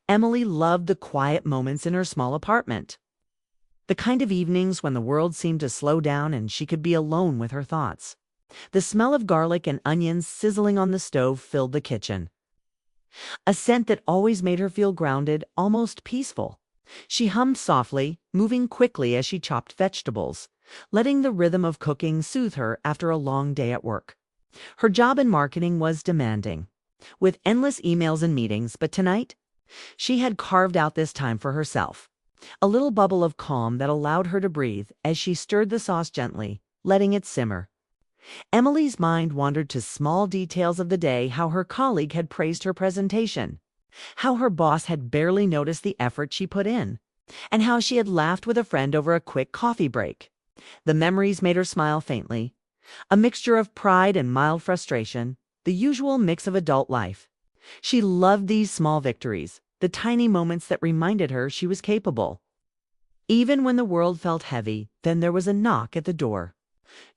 Emily loved the quiet moments in her small apartment. The kind of evenings when the world seemed to slow down and she could be alone with her thoughts. The smell of garlic and onions sizzling on the stove filled the kitchen, a scent that always made her feel grounded, almost peaceful. She hummed softly, moving quickly as she chopped vegetables, letting the rhythm of cooking soothe her after a long day at work. Her job in marketing was demanding, with endless emails and meetings, but tonight, she had carved out this time for herself. A little bubble of calm that allowed her to breathe as she stirred the sauce gently, letting it simmer. Emily's mind wandered to small details of the day, how her colleague had praised her presentation, how her boss had barely noticed the effort she put in, and how she had laughed with a friend over a quick coffee break. The memories made her smile faintly, a mixture of pride and mild frustration, the usual mix of adult life. She loved these small victories, the tiny moments that reminded her she was capable. Even when the world felt heavy, then there was a knock at the door.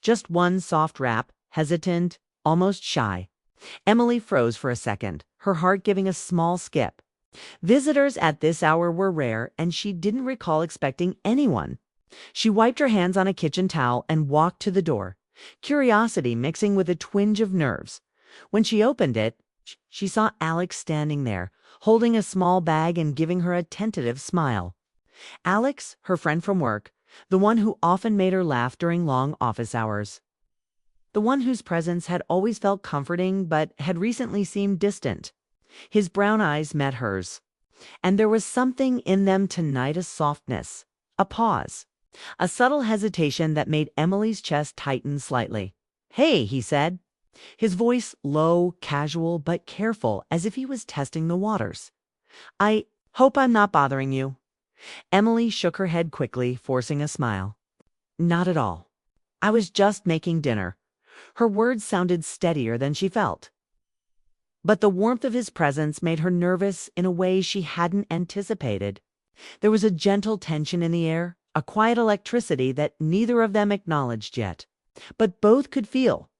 Just one soft rap, hesitant, almost shy. Emily froze for a second, her heart giving a small skip. Visitors at this hour were rare, and she didn't recall expecting anyone. She wiped her hands on a kitchen towel and walked to the door, curiosity mixing with a twinge of nerves. When she opened it, she saw Alex standing there, holding a small bag and giving her a tentative smile. Alex, her friend from work, the one who often made her laugh during long office hours. The one whose presence had always felt comforting but had recently seemed distant. His brown eyes met hers, and there was something in them tonight, a softness, a pause, a subtle hesitation that made Emily's chest tighten slightly. "Hey," he said, his voice low, casual, but careful, as if he was testing the waters. "I hope I'm not bothering you." Emily shook her head quickly, forcing a smile. "Not at all. I was just making dinner." Her words sounded steadier than she felt. But the warmth of his presence made her nervous in a way she hadn't anticipated. There was a gentle tension in the air, a quiet electricity that neither of them acknowledged yet, but both could feel.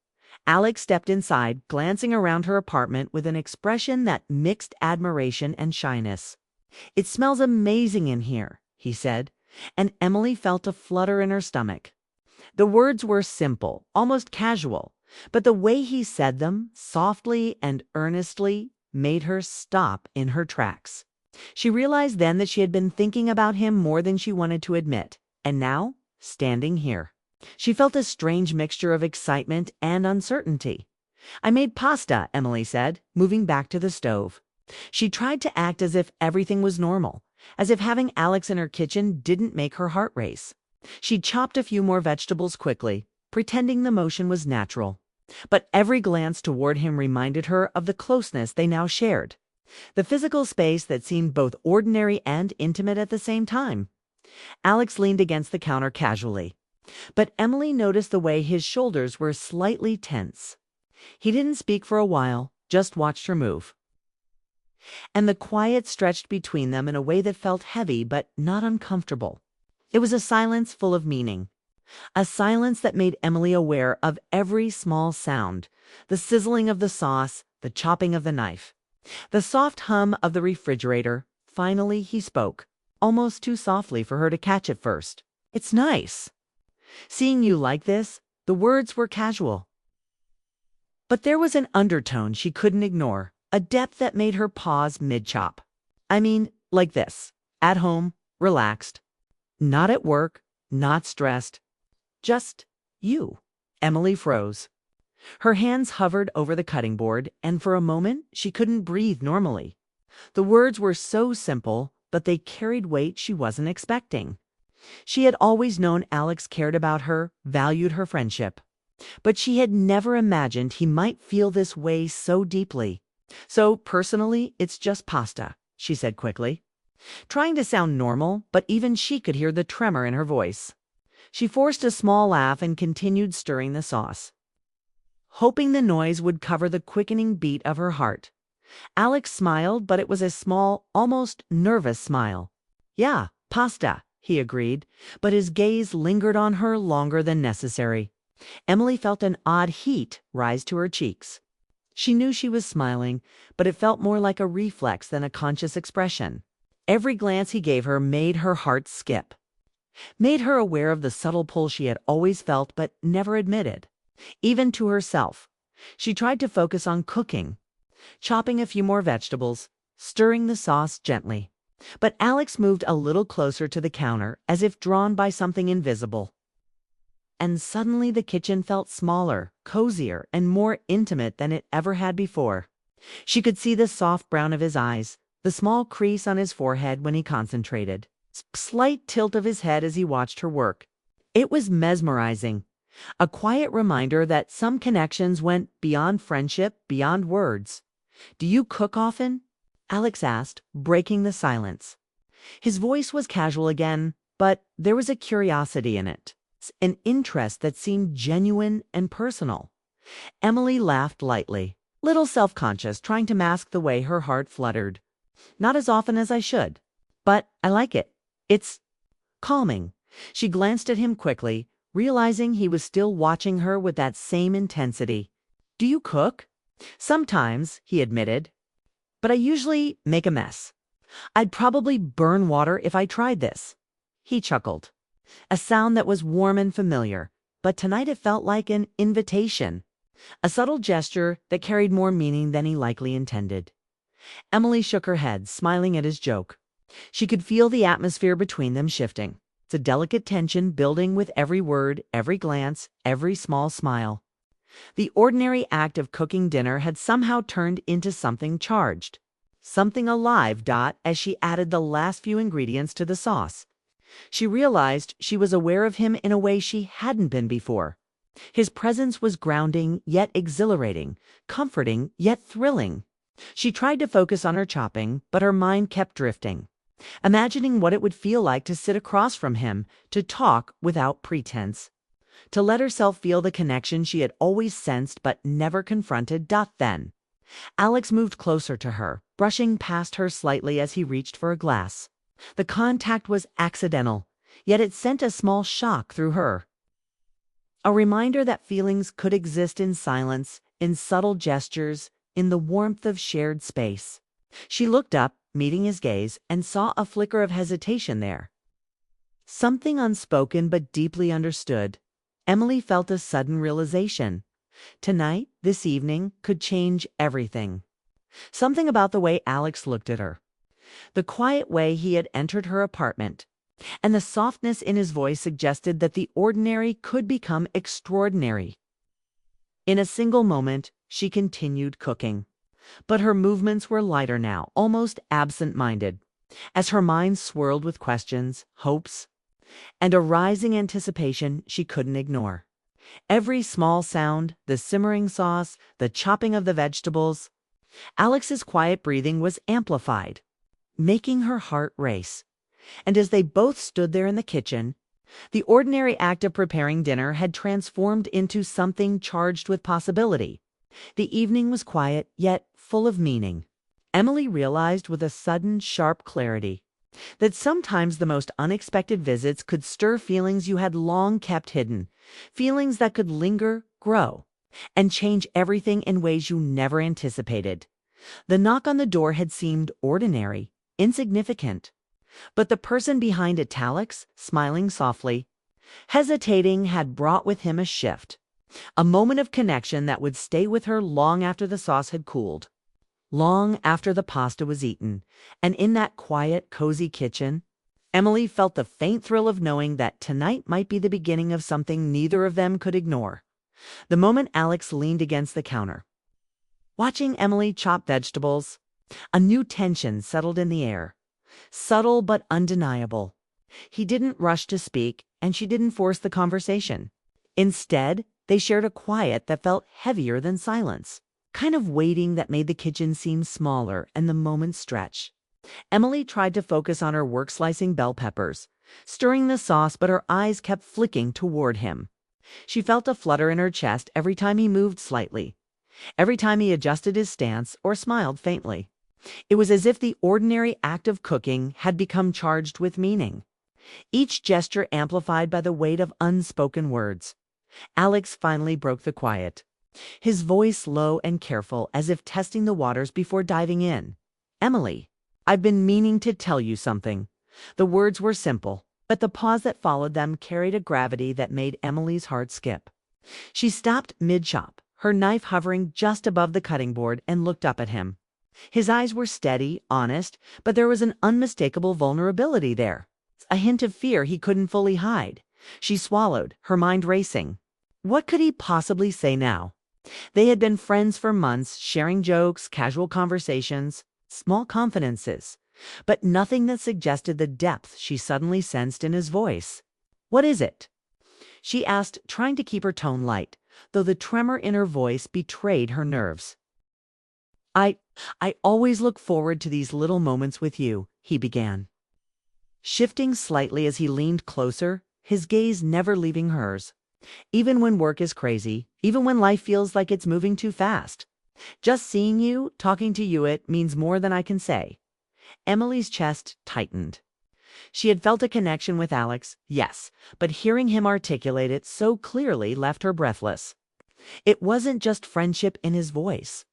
Alex stepped inside, glancing around her apartment with an expression that mixed admiration and shyness. "It smells amazing in here," he said, and Emily felt a flutter in her stomach. The words were simple, almost casual, but the way he said them, softly and earnestly, made her stop in her tracks. She realized then that she had been thinking about him more than she wanted to admit, and now, standing here, she felt a strange mixture of excitement and uncertainty. "I made pasta," Emily said, moving back to the stove. She tried to act as if everything was normal, as if having Alex in her kitchen didn't make her heart race. She chopped a few more vegetables quickly, pretending the motion was natural. But every glance toward him reminded her of the closeness they now shared, the physical space that seemed both ordinary and intimate at the same time. Alex leaned against the counter casually, but Emily noticed the way his shoulders were slightly tense. He didn't speak for a while, just watched her move. And the quiet stretched between them in a way that felt heavy but not uncomfortable. It was a silence full of meaning, a silence that made Emily aware of every small sound, the sizzling of the sauce, the chopping of the knife, the soft hum of the refrigerator. Finally, he spoke, almost too softly for her to catch at first. "It's nice seeing you like this." The words were casual, but there was an undertone she couldn't ignore, a depth that made her pause mid-chop. "I mean, like this, at home, relaxed, not at work, not stressed, just you." Emily froze. Her hands hovered over the cutting board, and for a moment she couldn't breathe normally. The words were so simple, but they carried weight she wasn't expecting. She had always known Alex cared about her, valued her friendship, but she had never imagined he might feel this way so deeply. "So, personally, it's just pasta," she said quickly, trying to sound normal, but even she could hear the tremor in her voice. She forced a small laugh and continued stirring the sauce, hoping the noise would cover the quickening beat of her heart. Alex smiled, but it was a small, almost nervous smile. "Yeah, pasta," he agreed, but his gaze lingered on her longer than necessary. Emily felt an odd heat rise to her cheeks. She knew she was smiling, but it felt more like a reflex than a conscious expression. Every glance he gave her made her heart skip, made her aware of the subtle pull she had always felt but never admitted, even to herself. She tried to focus on cooking, chopping a few more vegetables, stirring the sauce gently. But Alex moved a little closer to the counter, as if drawn by something invisible. And suddenly the kitchen felt smaller, cozier, and more intimate than it ever had before. She could see the soft brown of his eyes, the small crease on his forehead when he concentrated, slight tilt of his head as he watched her work. It was mesmerizing, a quiet reminder that some connections went beyond friendship, beyond words. "Do you cook often?" Alex asked, breaking the silence. His voice was casual again, but there was a curiosity in it, an interest that seemed genuine and personal. Emily laughed lightly, little self-conscious, trying to mask the way her heart fluttered. "Not as often as I should, but I like it. It's calming." She glanced at him quickly, realizing he was still watching her with that same intensity. "Do you cook?" "Sometimes," he admitted, "but I usually make a mess. I'd probably burn water if I tried this." He chuckled, a sound that was warm and familiar, but tonight it felt like an invitation, a subtle gesture that carried more meaning than he likely intended. Emily shook her head, smiling at his joke. She could feel the atmosphere between them shifting. It's a delicate tension building with every word, every glance, every small smile. The ordinary act of cooking dinner had somehow turned into something charged, something alive. As she added the last few ingredients to the sauce, she realized she was aware of him in a way she hadn't been before. His presence was grounding yet exhilarating, comforting yet thrilling. She tried to focus on her chopping, but her mind kept drifting, imagining what it would feel like to sit across from him, to talk without pretense, to let herself feel the connection she had always sensed but never confronted. Then Alex moved closer to her, brushing past her slightly as he reached for a glass. The contact was accidental, yet it sent a small shock through her. A reminder that feelings could exist in silence, in subtle gestures, in the warmth of shared space. She looked up, meeting his gaze, and saw a flicker of hesitation there. Something unspoken but deeply understood. Emily felt a sudden realization. Tonight, this evening, could change everything. Something about the way Alex looked at her, the quiet way he had entered her apartment, and the softness in his voice suggested that the ordinary could become extraordinary. In a single moment, she continued cooking, but her movements were lighter now, almost absent-minded, as her mind swirled with questions, hopes, and a rising anticipation she couldn't ignore. Every small sound, the simmering sauce, the chopping of the vegetables, Alex's quiet breathing was amplified, making her heart race. And as they both stood there in the kitchen, the ordinary act of preparing dinner had transformed into something charged with possibility. The evening was quiet, yet full of meaning. Emily realized with a sudden, sharp clarity that sometimes the most unexpected visits could stir feelings you had long kept hidden, feelings that could linger, grow, and change everything in ways you never anticipated. The knock on the door had seemed ordinary, insignificant, but the person behind italics, smiling softly, hesitating, had brought with him a shift, a moment of connection that would stay with her long after the sauce had cooled, long after the pasta was eaten. And in that quiet, cozy kitchen, Emily felt the faint thrill of knowing that tonight might be the beginning of something neither of them could ignore. The moment Alex leaned against the counter, watching Emily chop vegetables, a new tension settled in the air, subtle but undeniable. He didn't rush to speak, and she didn't force the conversation. Instead, they shared a quiet that felt heavier than silence, kind of waiting that made the kitchen seem smaller and the moment stretch. Emily tried to focus on her work slicing bell peppers, stirring the sauce, but her eyes kept flicking toward him. She felt a flutter in her chest every time he moved slightly, every time he adjusted his stance or smiled faintly. It was as if the ordinary act of cooking had become charged with meaning, each gesture amplified by the weight of unspoken words. Alex finally broke the quiet. his voice low and careful as if testing the waters before diving in. "Emily, I've been meaning to tell you something." The words were simple, but the pause that followed them carried a gravity that made Emily's heart skip. She stopped mid-chop, her knife hovering just above the cutting board, and looked up at him. His eyes were steady, honest, but there was an unmistakable vulnerability there, a hint of fear he couldn't fully hide. She swallowed, her mind racing. What could he possibly say now? They had been friends for months, sharing jokes, casual conversations, small confidences, but nothing that suggested the depth she suddenly sensed in his voice. "What is it?" she asked, trying to keep her tone light, though the tremor in her voice betrayed her nerves. I I always look forward to these little moments with you," he began, shifting slightly as he leaned closer, his gaze never leaving hers. "Even when work is crazy, even when life feels like it's moving too fast. Just seeing you, talking to you, it means more than I can say." Emily's chest tightened. She had felt a connection with Alex, yes, but hearing him articulate it so clearly left her breathless. It wasn't just friendship in his voice.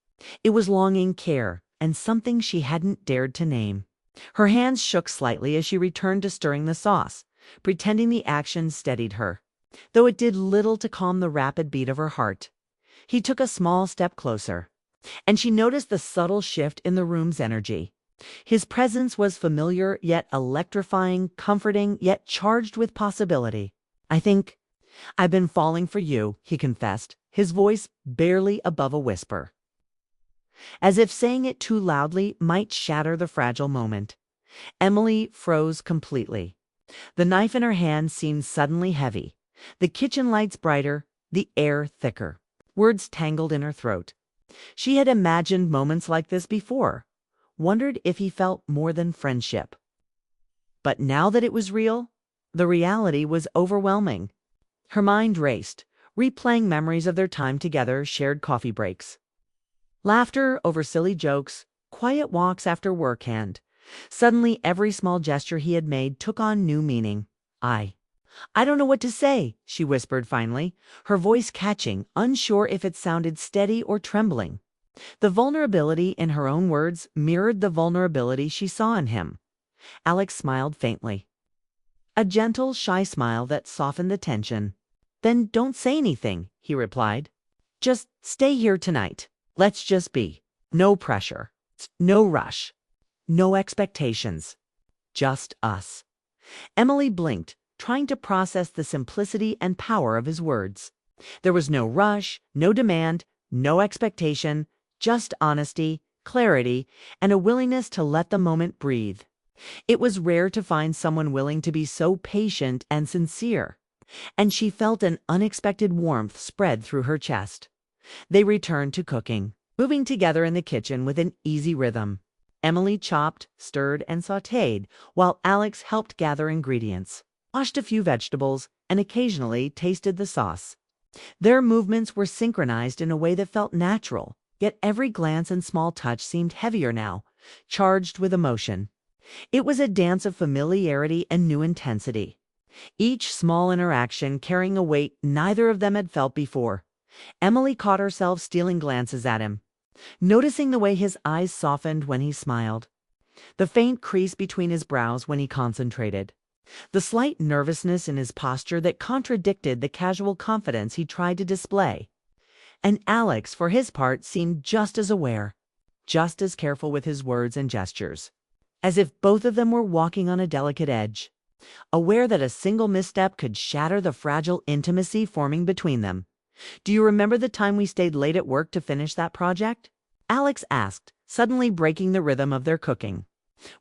It was longing, care, and something she hadn't dared to name. Her hands shook slightly as she returned to stirring the sauce, pretending the action steadied her, though it did little to calm the rapid beat of her heart. He took a small step closer, and she noticed the subtle shift in the room's energy. His presence was familiar, yet electrifying, comforting, yet charged with possibility. "I think I've been falling for you," he confessed, his voice barely above a whisper, as if saying it too loudly might shatter the fragile moment. Emily froze completely. The knife in her hand seemed suddenly heavy, the kitchen lights brighter, the air thicker. Words tangled in her throat. She had imagined moments like this before, wondered if he felt more than friendship. But now that it was real, the reality was overwhelming. Her mind raced, replaying memories of their time together, shared coffee breaks, laughter over silly jokes, quiet walks after work, and suddenly every small gesture he had made took on new meaning. I don't know what to say," she whispered finally, her voice catching, unsure if it sounded steady or trembling. The vulnerability in her own words mirrored the vulnerability she saw in him. Alex smiled faintly, a gentle, shy smile that softened the tension. "Then don't say anything," he replied. "Just stay here tonight. Let's just be. No pressure, no rush, no expectations. Just us." Emily blinked, trying to process the simplicity and power of his words. There was no rush, no demand, no expectation, just honesty, clarity, and a willingness to let the moment breathe. It was rare to find someone willing to be so patient and sincere, and she felt an unexpected warmth spread through her chest. They returned to cooking, moving together in the kitchen with an easy rhythm. Emily chopped, stirred, and sautéed, while Alex helped gather ingredients, washed a few vegetables, and occasionally tasted the sauce. Their movements were synchronized in a way that felt natural, yet every glance and small touch seemed heavier now, charged with emotion. It was a dance of familiarity and new intensity, each small interaction carrying a weight neither of them had felt before. Emily caught herself stealing glances at him, noticing the way his eyes softened when he smiled, the faint crease between his brows when he concentrated, the slight nervousness in his posture that contradicted the casual confidence he tried to display. And Alex, for his part, seemed just as aware, just as careful with his words and gestures, as if both of them were walking on a delicate edge, aware that a single misstep could shatter the fragile intimacy forming between them. "Do you remember the time we stayed late at work to finish that project?" Alex asked, suddenly breaking the rhythm of their cooking.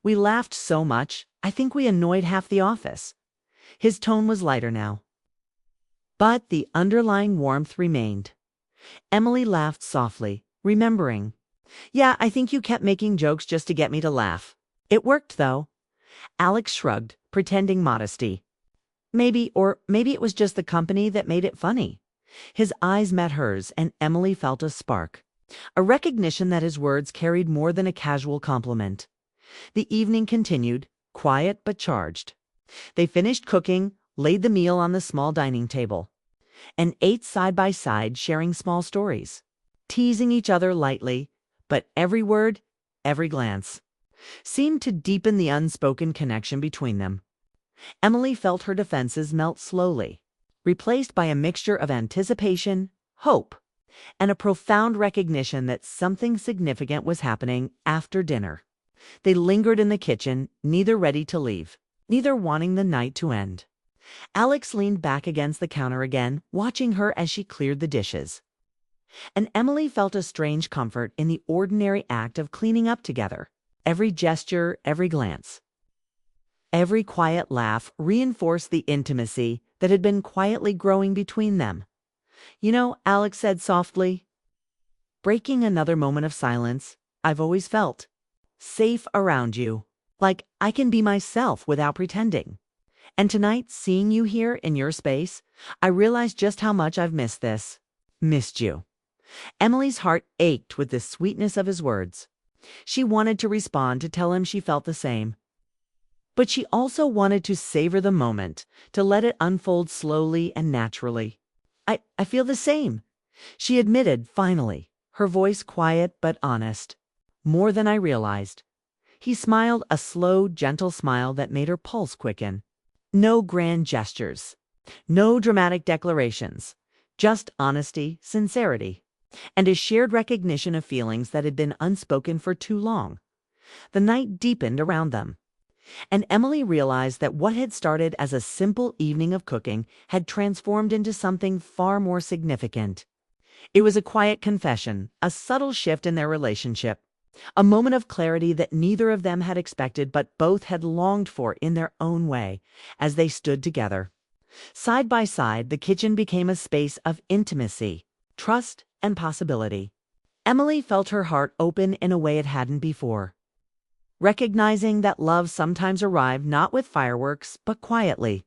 "We laughed so much, I think we annoyed half the office." His tone was lighter now, but the underlying warmth remained. Emily laughed softly, remembering. "Yeah, I think you kept making jokes just to get me to laugh. It worked, though." Alex shrugged, pretending modesty. Maybe it was just the company that made it funny." His eyes met hers, and Emily felt a spark, a recognition that his words carried more than a casual compliment. The evening continued, quiet but charged. They finished cooking, laid the meal on the small dining table. and ate side by side, sharing small stories, teasing each other lightly, but every word, every glance, seemed to deepen the unspoken connection between them. Emily felt her defenses melt slowly, replaced by a mixture of anticipation, hope, and a profound recognition that something significant was happening after dinner. They lingered in the kitchen, neither ready to leave, neither wanting the night to end. Alex leaned back against the counter again, watching her as she cleared the dishes. And Emily felt a strange comfort in the ordinary act of cleaning up together. Every gesture, every glance, every quiet laugh reinforced the intimacy that had been quietly growing between them. "You know," Alex said softly, breaking another moment of silence, "I've always felt safe around you. Like I can be myself without pretending. And tonight, seeing you here in your space, I realized just how much I've missed this. Missed you." Emily's heart ached with the sweetness of his words. She wanted to respond, to tell him she felt the same. But she also wanted to savor the moment, to let it unfold slowly and naturally. I feel the same," she admitted finally, her voice quiet but honest. "More than I realized." He smiled, a slow, gentle smile that made her pulse quicken. No grand gestures, no dramatic declarations, just honesty, sincerity, and a shared recognition of feelings that had been unspoken for too long. The night deepened around them, and Emily realized that what had started as a simple evening of cooking had transformed into something far more significant. It was a quiet confession, a subtle shift in their relationship, a moment of clarity that neither of them had expected but both had longed for in their own way as they stood together. Side by side, the kitchen became a space of intimacy, trust, and possibility. Emily felt her heart open in a way it hadn't before, recognizing that love sometimes arrived not with fireworks, but quietly.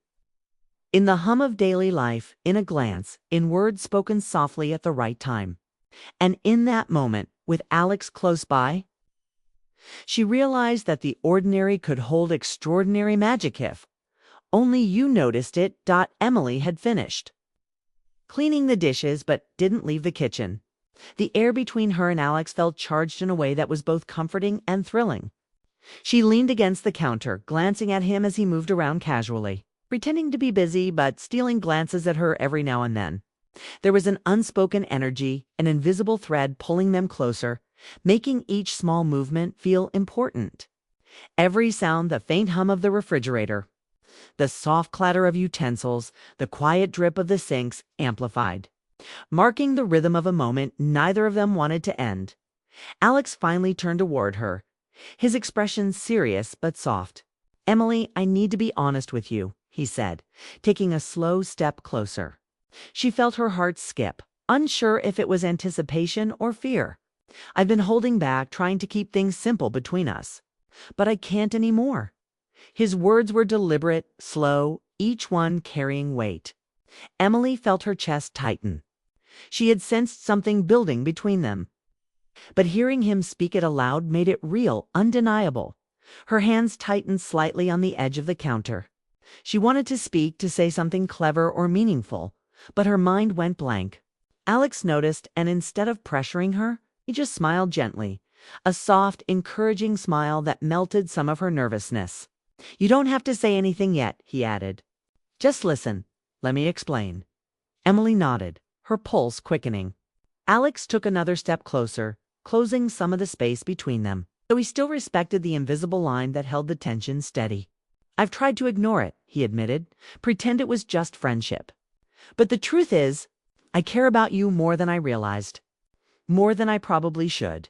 In the hum of daily life, in a glance, in words spoken softly at the right time. And in that moment, with Alex close by, she realized that the ordinary could hold extraordinary magic if only you noticed it. Emily had finished cleaning the dishes but didn't leave the kitchen. The air between her and Alex felt charged in a way that was both comforting and thrilling. She leaned against the counter, glancing at him as he moved around casually, pretending to be busy but stealing glances at her every now and then. There was an unspoken energy, an invisible thread pulling them closer, making each small movement feel important. Every sound, the faint hum of the refrigerator, the soft clatter of utensils, the quiet drip of the sinks, amplified, marking the rhythm of a moment neither of them wanted to end. Alex finally turned toward her, his expression serious but soft. "Emily, I need to be honest with you," he said, taking a slow step closer. She felt her heart skip, unsure if it was anticipation or fear. "I've been holding back, trying to keep things simple between us. But I can't anymore." His words were deliberate, slow, each one carrying weight. Emily felt her chest tighten. She had sensed something building between them. But hearing him speak it aloud made it real, undeniable. Her hands tightened slightly on the edge of the counter. She wanted to speak, to say something clever or meaningful, but her mind went blank. Alex noticed, and instead of pressuring her, he just smiled gently, a soft, encouraging smile that melted some of her nervousness. "You don't have to say anything yet," he added. "Just listen. Let me explain." Emily nodded, her pulse quickening. Alex took another step closer, closing some of the space between them, though he still respected the invisible line that held the tension steady. "I've tried to ignore it," he admitted, "pretend it was just friendship. But the truth is, I care about you more than I realized. More than I probably should."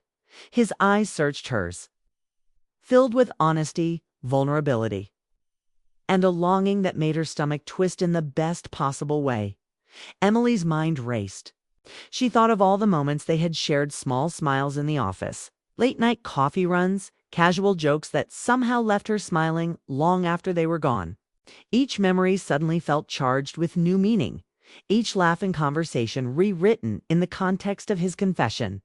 His eyes searched hers, filled with honesty, vulnerability, and a longing that made her stomach twist in the best possible way. Emily's mind raced. She thought of all the moments they had shared, small smiles in the office, late-night coffee runs, casual jokes that somehow left her smiling long after they were gone. Each memory suddenly felt charged with new meaning, each laugh and conversation rewritten in the context of his confession.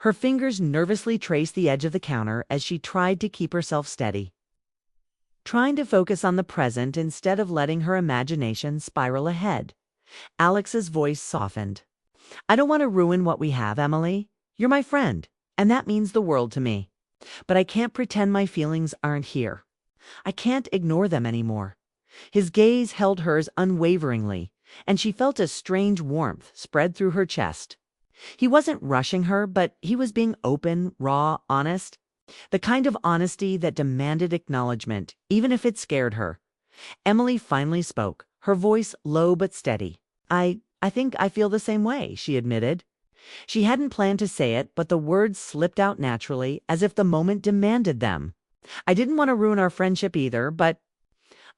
Her fingers nervously traced the edge of the counter as she tried to keep herself steady, trying to focus on the present instead of letting her imagination spiral ahead. Alex's voice softened. "I don't want to ruin what we have, Emily. You're my friend, and that means the world to me. But I can't pretend my feelings aren't here. I can't ignore them anymore." His gaze held hers unwaveringly, and she felt a strange warmth spread through her chest. He wasn't rushing her, but he was being open, raw, honest. The kind of honesty that demanded acknowledgement, even if it scared her. Emily finally spoke, her voice low but steady. I think I feel the same way," she admitted. She hadn't planned to say it, but the words slipped out naturally, as if the moment demanded them. "I didn't want to ruin our friendship either, but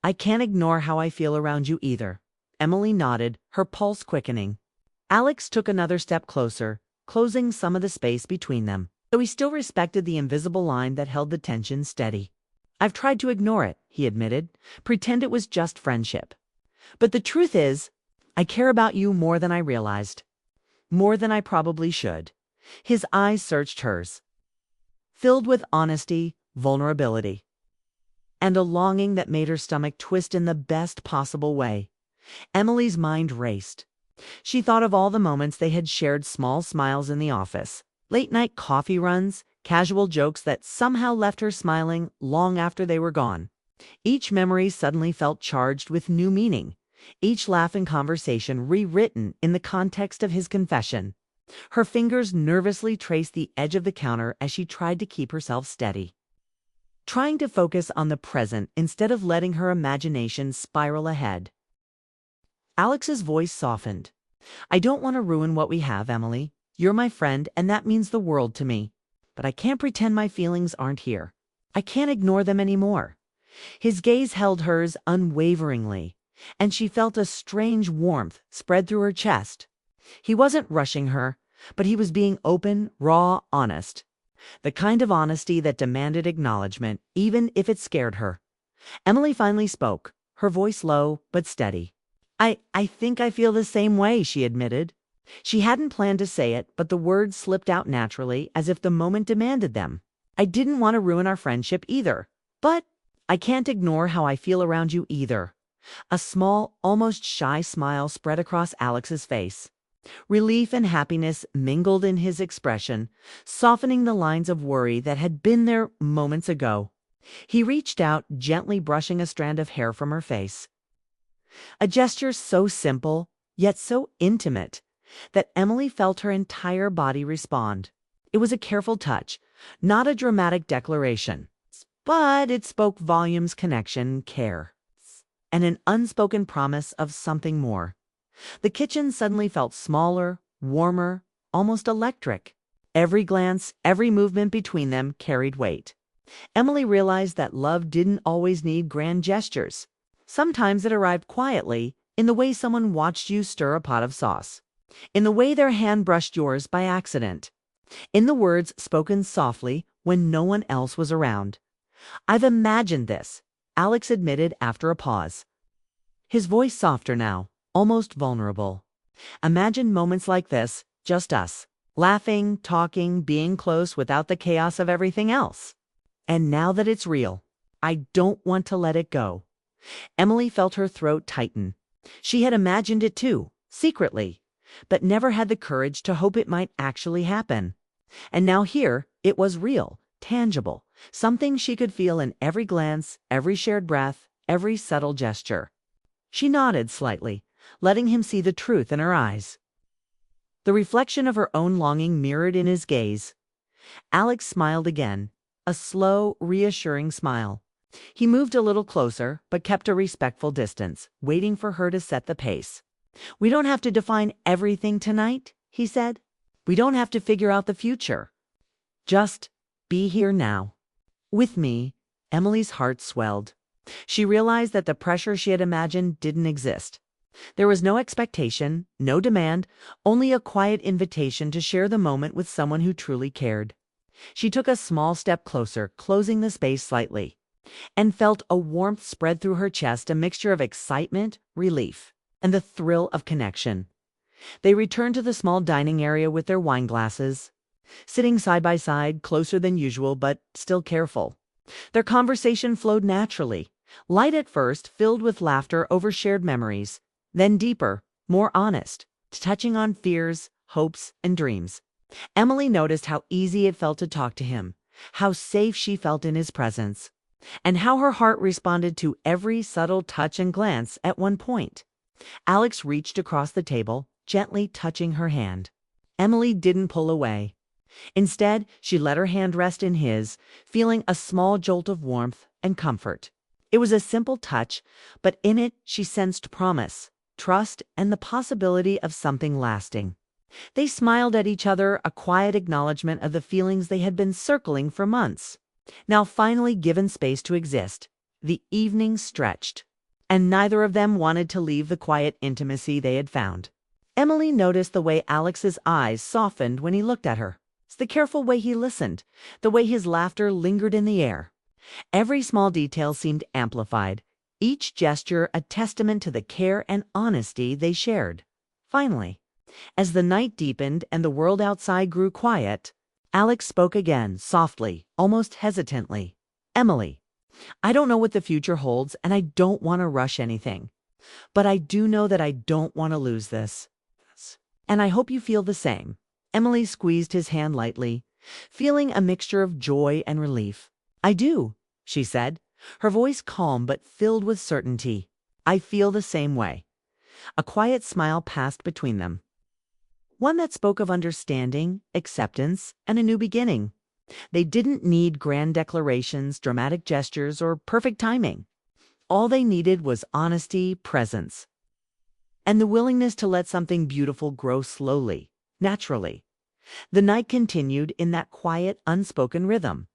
I can't ignore how I feel around you either." Emily nodded, her pulse quickening. Alex took another step closer, closing some of the space between them, though he still respected the invisible line that held the tension steady. "I've tried to ignore it," he admitted, "pretend it was just friendship. But the truth is, I care about you more than I realized. More than I probably should." His eyes searched hers, filled with honesty, vulnerability, and a longing that made her stomach twist in the best possible way. Emily's mind raced. She thought of all the moments they had shared, small smiles in the office, late-night coffee runs, casual jokes that somehow left her smiling long after they were gone. Each memory suddenly felt charged with new meaning, each laugh and conversation rewritten in the context of his confession. Her fingers nervously traced the edge of the counter as she tried to keep herself steady, trying to focus on the present instead of letting her imagination spiral ahead. Alex's voice softened. "I don't want to ruin what we have, Emily. You're my friend, and that means the world to me. But I can't pretend my feelings aren't here. I can't ignore them anymore." His gaze held hers unwaveringly, and she felt a strange warmth spread through her chest. He wasn't rushing her, but he was being open, raw, honest. The kind of honesty that demanded acknowledgement, even if it scared her. Emily finally spoke, her voice low but steady. I think I feel the same way," she admitted. She hadn't planned to say it, but the words slipped out naturally, as if the moment demanded them. "I didn't want to ruin our friendship either, but I can't ignore how I feel around you either." A small, almost shy smile spread across Alex's face. Relief and happiness mingled in his expression, softening the lines of worry that had been there moments ago. He reached out, gently brushing a strand of hair from her face. A gesture so simple, yet so intimate, that Emily felt her entire body respond. It was a careful touch, not a dramatic declaration, but it spoke volumes: connection, care, and an unspoken promise of something more. The kitchen suddenly felt smaller, warmer, almost electric. Every glance, every movement between them carried weight. Emily realized that love didn't always need grand gestures. Sometimes it arrived quietly, in the way someone watched you stir a pot of sauce, in the way their hand brushed yours by accident, in the words spoken softly when no one else was around. "I've imagined this," Alex admitted after a pause, his voice softer now, almost vulnerable. "Imagine moments like this, just us, laughing, talking, being close without the chaos of everything else. And now that it's real, I don't want to let it go." Emily felt her throat tighten. She had imagined it too, secretly, but never had the courage to hope it might actually happen. And now here, it was real, tangible, something she could feel in every glance, every shared breath, every subtle gesture. She nodded slightly, letting him see the truth in her eyes, the reflection of her own longing mirrored in his gaze. Alex smiled again, a slow, reassuring smile. He moved a little closer, but kept a respectful distance, waiting for her to set the pace. "We don't have to define everything tonight," he said. "We don't have to figure out the future. Just be here now." With me, Emily's heart swelled. She realized that the pressure she had imagined didn't exist. There was no expectation, no demand, only a quiet invitation to share the moment with someone who truly cared. She took a small step closer, closing the space slightly, and felt a warmth spread through her chest, a mixture of excitement, relief, and the thrill of connection. They returned to the small dining area with their wine glasses, sitting side by side, closer than usual, but still careful. Their conversation flowed naturally, light at first, filled with laughter over shared memories, then deeper, more honest, touching on fears, hopes, and dreams. Emily noticed how easy it felt to talk to him, how safe she felt in his presence, and how her heart responded to every subtle touch and glance at one point. Alex reached across the table, gently touching her hand. Emily didn't pull away. Instead, she let her hand rest in his, feeling a small jolt of warmth and comfort. It was a simple touch, but in it she sensed promise, trust, and the possibility of something lasting. They smiled at each other, a quiet acknowledgement of the feelings they had been circling for months. Now finally given space to exist, the evening stretched, and neither of them wanted to leave the quiet intimacy they had found. Emily noticed the way Alex's eyes softened when he looked at her. It's the careful way he listened, the way his laughter lingered in the air. Every small detail seemed amplified, each gesture a testament to the care and honesty they shared. Finally, as the night deepened and the world outside grew quiet, Alex spoke again, softly, almost hesitantly. "Emily, I don't know what the future holds, and I don't want to rush anything. But I do know that I don't want to lose this. And I hope you feel the same." Emily squeezed his hand lightly, feeling a mixture of joy and relief. "I do," she said, her voice calm but filled with certainty. "I feel the same way." A quiet smile passed between them, one that spoke of understanding, acceptance, and a new beginning. They didn't need grand declarations, dramatic gestures, or perfect timing. All they needed was honesty, presence, and the willingness to let something beautiful grow slowly, naturally. The night continued in that quiet, unspoken rhythm.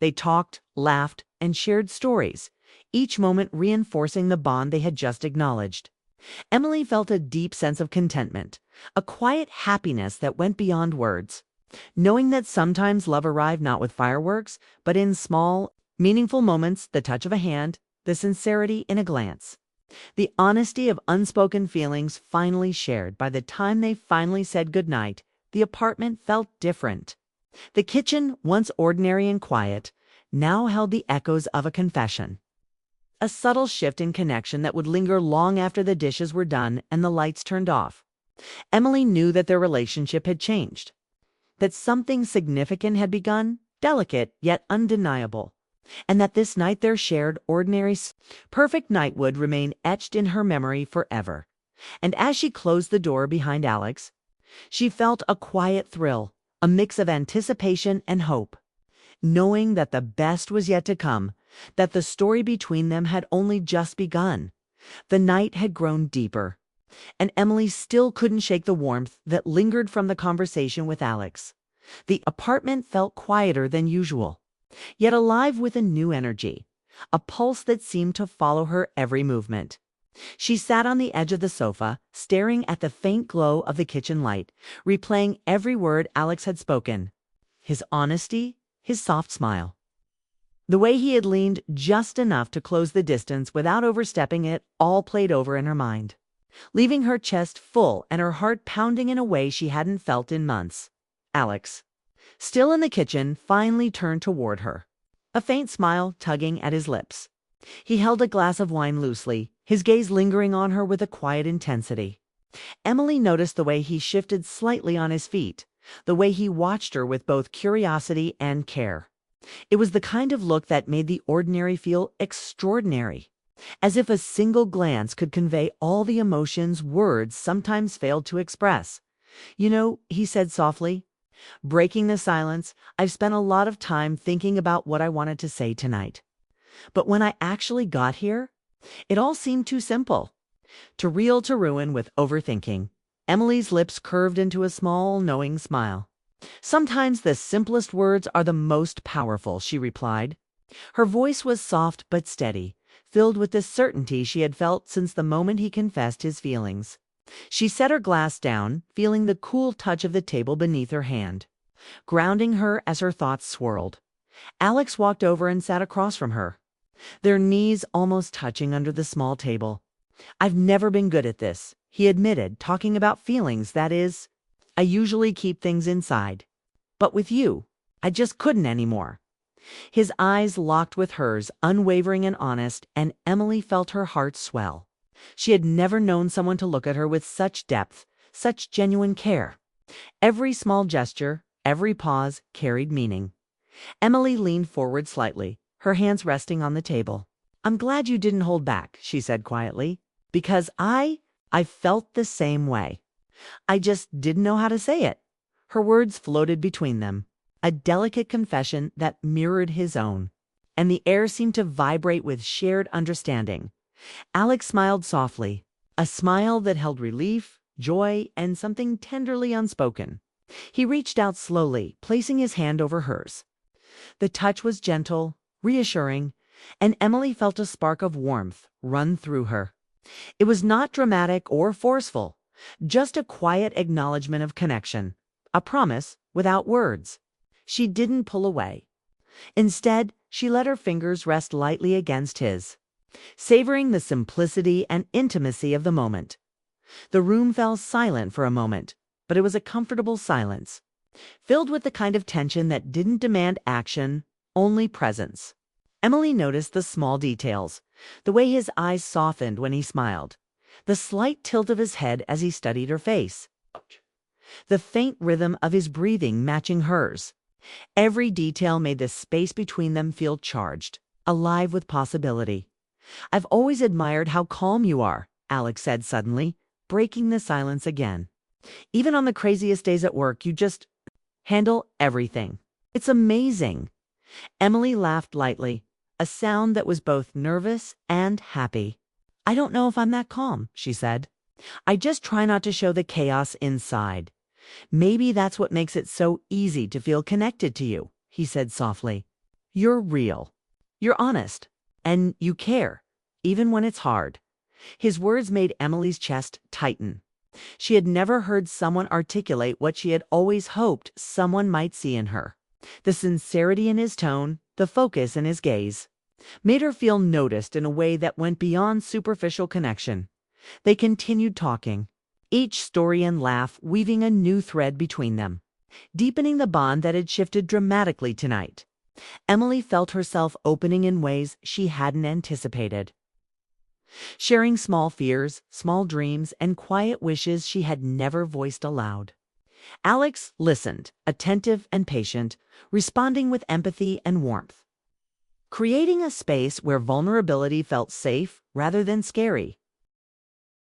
They talked, laughed, and shared stories, each moment reinforcing the bond they had just acknowledged. Emily felt a deep sense of contentment, a quiet happiness that went beyond words, knowing that sometimes love arrived not with fireworks, but in small, meaningful moments, the touch of a hand, the sincerity in a glance. The honesty of unspoken feelings finally shared. By the time they finally said goodnight, the apartment felt different. The kitchen, once ordinary and quiet, now held the echoes of a confession. A subtle shift in connection that would linger long after the dishes were done and the lights turned off. Emily knew that their relationship had changed, that something significant had begun, delicate yet undeniable, and that this night their shared, ordinary, perfect night would remain etched in her memory forever. And as she closed the door behind Alex, she felt a quiet thrill, a mix of anticipation and hope, knowing that the best was yet to come, that the story between them had only just begun. The night had grown deeper, and Emily still couldn't shake the warmth that lingered from the conversation with Alex. The apartment felt quieter than usual, yet alive with a new energy, a pulse that seemed to follow her every movement. She sat on the edge of the sofa, staring at the faint glow of the kitchen light, replaying every word Alex had spoken. His honesty, his soft smile, the way he had leaned just enough to close the distance without overstepping it, all played over in her mind, leaving her chest full and her heart pounding in a way she hadn't felt in months. Alex, still in the kitchen, finally turned toward her, a faint smile tugging at his lips. He held a glass of wine loosely, his gaze lingering on her with a quiet intensity. Emily noticed the way he shifted slightly on his feet, the way he watched her with both curiosity and care. It was the kind of look that made the ordinary feel extraordinary, as if a single glance could convey all the emotions words sometimes failed to express. "You know," he said softly, breaking the silence, "I've spent a lot of time thinking about what I wanted to say tonight. But when I actually got here, it all seemed too simple, too real to ruin with overthinking." Emily's lips curved into a small, knowing smile. "Sometimes the simplest words are the most powerful," she replied. Her voice was soft but steady, filled with the certainty she had felt since the moment he confessed his feelings. She set her glass down, feeling the cool touch of the table beneath her hand, grounding her as her thoughts swirled. Alex walked over and sat across from her, their knees almost touching under the small table. "I've never been good at this," he admitted, talking about feelings, that is, "I usually keep things inside. But with you, I just couldn't anymore." His eyes locked with hers, unwavering and honest, and Emily felt her heart swell. She had never known someone to look at her with such depth, such genuine care. Every small gesture, every pause carried meaning. Emily leaned forward slightly, her hands resting on the table. "I'm glad you didn't hold back," she said quietly, "because I felt the same way. I just didn't know how to say it." Her words floated between them, a delicate confession that mirrored his own, and the air seemed to vibrate with shared understanding. Alex smiled softly, a smile that held relief, joy, and something tenderly unspoken. He reached out slowly, placing his hand over hers. The touch was gentle, reassuring, and Emily felt a spark of warmth run through her. It was not dramatic or forceful, just a quiet acknowledgement of connection, a promise without words. She didn't pull away. Instead, she let her fingers rest lightly against his, savoring the simplicity and intimacy of the moment. The room fell silent for a moment, but it was a comfortable silence, filled with the kind of tension that didn't demand action, only presence. Emily noticed the small details, the way his eyes softened when he smiled, the slight tilt of his head as he studied her face, the faint rhythm of his breathing matching hers. Every detail made the space between them feel charged, alive with possibility. "I've always admired how calm you are," Alex said suddenly, breaking the silence again. "Even on the craziest days at work, you just handle everything. It's amazing." Emily laughed lightly, a sound that was both nervous and happy. "I don't know if I'm that calm," she said. "I just try not to show the chaos inside. Maybe that's what makes it so easy to feel connected to you," he said softly. "You're real. You're honest. And you care, even when it's hard." His words made Emily's chest tighten. She had never heard someone articulate what she had always hoped someone might see in her. The sincerity in his tone, the focus in his gaze, made her feel noticed in a way that went beyond superficial connection. They continued talking, each story and laugh weaving a new thread between them, deepening the bond that had shifted dramatically tonight. Emily felt herself opening in ways she hadn't anticipated, sharing small fears, small dreams, and quiet wishes she had never voiced aloud. Alex listened, attentive and patient, responding with empathy and warmth, creating a space where vulnerability felt safe rather than scary.